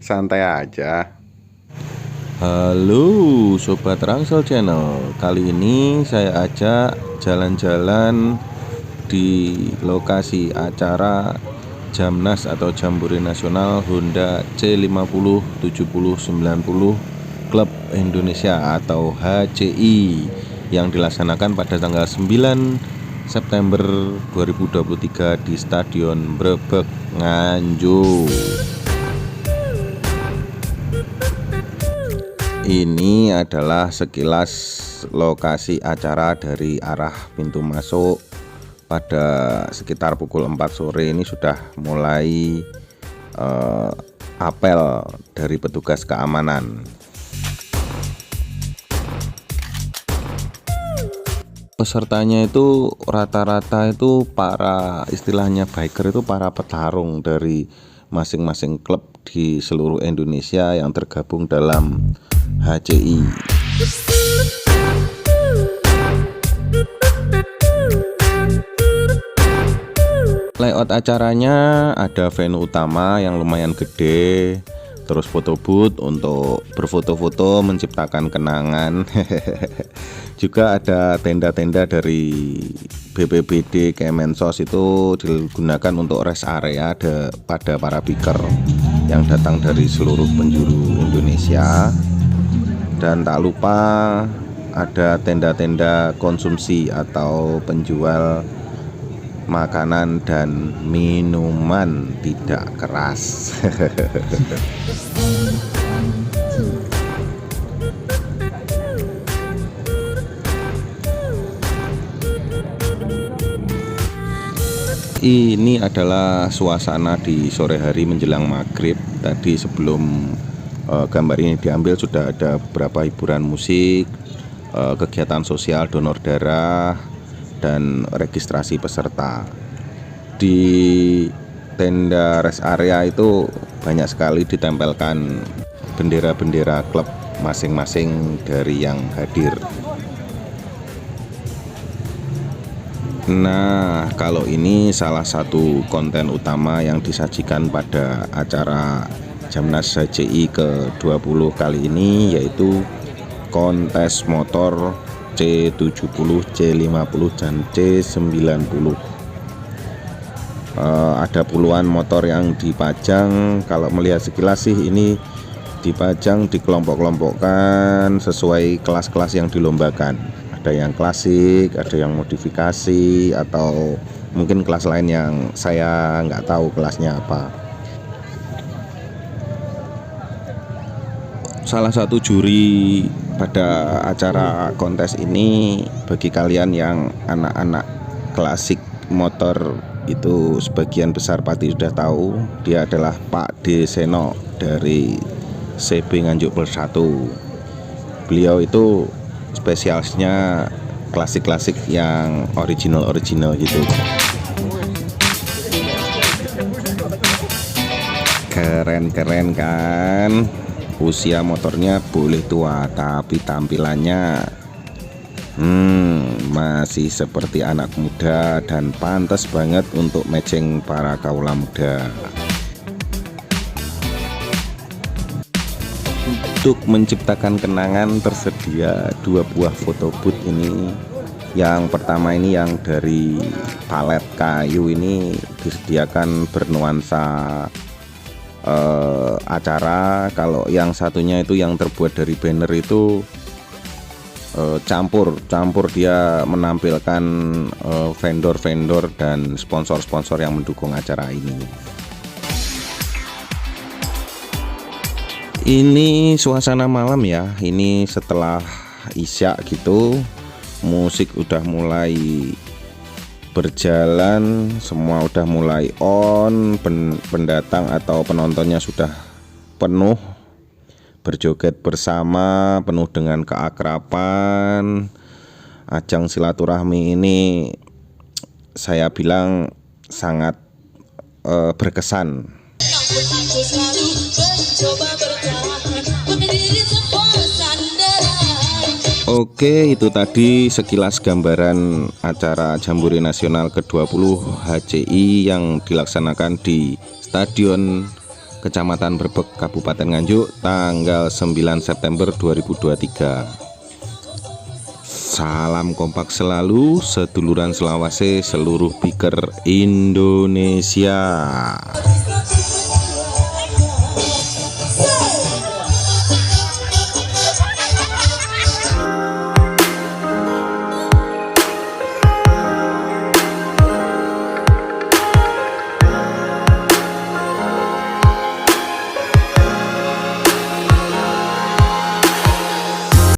Santai aja. Halo Sobat Rangsel Channel. Kali ini saya ajak jalan-jalan di lokasi acara Jamnas atau Jambore Nasional Honda C50 70 90 Klub Indonesia atau HCI yang dilaksanakan pada tanggal 9 September 2023 di Stadion Brebek, Nganjuk. Ini adalah sekilas lokasi acara dari arah pintu masuk. Pada sekitar pukul 4 sore ini sudah mulai apel dari petugas keamanan. Pesertanya itu rata-rata itu para istilahnya biker, itu para petarung dari masing-masing klub di seluruh Indonesia yang tergabung dalam HCI. Layout acaranya ada venue utama yang lumayan gede, terus foto booth untuk berfoto-foto menciptakan kenangan. Juga ada tenda-tenda dari BPBD Kemensos, itu digunakan untuk rest area pada para biker yang datang dari seluruh penjuru Indonesia. Dan tak lupa ada tenda-tenda konsumsi atau penjual makanan dan minuman tidak keras. Ini adalah suasana di sore hari menjelang maghrib. Tadi sebelum gambar ini diambil sudah ada beberapa hiburan musik, kegiatan sosial donor darah, dan registrasi peserta. Di tenda rest area itu banyak sekali ditempelkan bendera-bendera klub masing-masing dari yang hadir. Nah, kalau ini salah satu konten utama yang disajikan pada acara Jamnas HCI ke-20 kali ini, yaitu kontes motor C70, C50, dan C90. Ada puluhan motor yang dipajang. Kalau melihat sekilas sih ini dipajang, dikelompok-kelompokkan sesuai kelas-kelas yang dilombakan. Ada yang klasik, ada yang modifikasi, atau mungkin kelas lain yang saya nggak tahu kelasnya apa. Salah satu juri pada acara kontes ini, bagi kalian yang anak-anak klasik motor itu sebagian besar pasti sudah tahu, dia adalah Pak D. Seno dari CB Nganjuk Plus 1. Beliau itu spesialisnya klasik-klasik yang original gitu. Keren-keren kan? Usia motornya boleh tua, tapi tampilannya masih seperti anak muda dan pantas banget untuk matching para kaula muda. Untuk menciptakan kenangan tersedia dua buah foto booth ini. Yang pertama ini yang dari palet kayu ini disediakan bernuansa acara. Kalau yang satunya itu yang terbuat dari banner itu campur dia menampilkan vendor-vendor dan sponsor-sponsor yang mendukung acara ini. Ini suasana malam ya, ini setelah isya gitu, musik udah mulai berjalan, semua udah mulai on, pendatang atau penontonnya sudah penuh, berjoget bersama, penuh dengan keakraban. Ajang silaturahmi ini saya bilang sangat berkesan. Oke, itu tadi sekilas gambaran acara Jambore Nasional ke-20 HCI yang dilaksanakan di Stadion Kecamatan Brebek, Kabupaten Nganjuk, tanggal 9 September 2023. Salam kompak selalu, seduluran selawase seluruh biker Indonesia.